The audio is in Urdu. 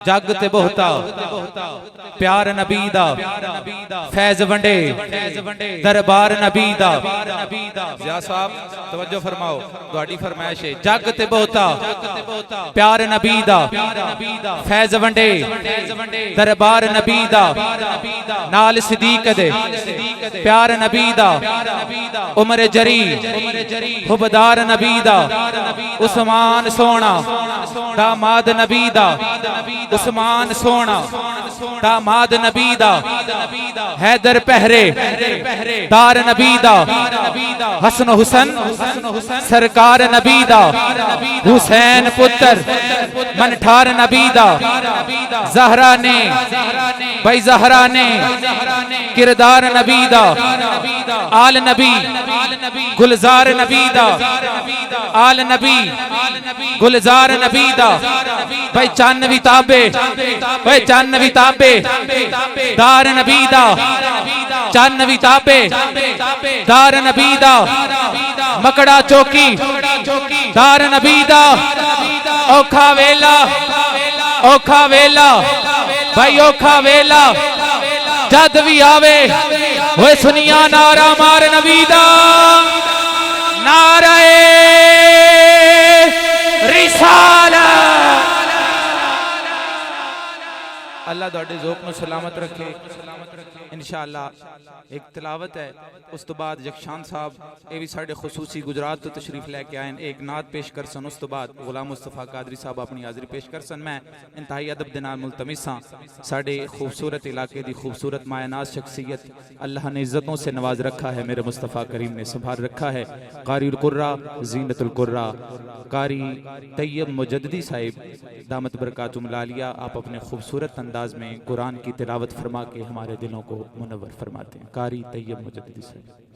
جگ تے بہتا پیار نبی دا فیض ونڈے دربار نبی دا ضیاء صاحب توجہ فرماؤ تہاڈی فرمائش ہے جگ تے بہتا پیار نبی دا فیض ونڈے دربار نبی دا نال صدیق دے پیار نبی دا عمر جری حبدار نبی دا عثمان سونا داماد نبی دا عثمان سونا داماد نبی دا حیدر پہرے دار نبی دا حسن حسن سرکار نبی دا حسین پتر منٹھار نبی دا زہرا نے بھائی زہرا نے کردار نبی دا آل نبی گلزار نبی دا آل نبی گلزار نبی دا بھائی چانوی تابے بھائی چانوی تابے دار نبی دا چانوی تابے دار نبی دا مکڑا چوکی دار نبی دا اوکھا ویلا اوکھا ویلا بھائی اوکھا ویلا جد بھی آوے وہ سنیا نعرہ مار نبی دا نعرہ رسالت اللہ داڑے ذوق میں سلامت رکھے انشاءاللہ ایک تلاوت ہے اس تو بعد جکشان صاحب اے بھی ساڑھے خصوصی گجرات تو تشریف لے کے آئیں ایک نعت پیش کرسن اس تو بعد غلام مصطفیٰ قادری صاحب اپنی حاضری پیش کرسن میں انتہائی ادب دنال ملتمساں ساڑھے خوبصورت علاقے دی خوبصورت مائناز شخصیت اللہ نے عزتوں سے نواز رکھا ہے میرے مصطفیٰ کریم نے سنبھال رکھا ہے قاری القرہ زینت القرہ قاری طیب مجددی صاحب دامت برکاتم لالیہ آپ اپنے خوبصورت انداز میں قرآن کی تلاوت فرما کے ہمارے دلوں کو منور فرماتے ہیں قاری طیب مجددی صاحب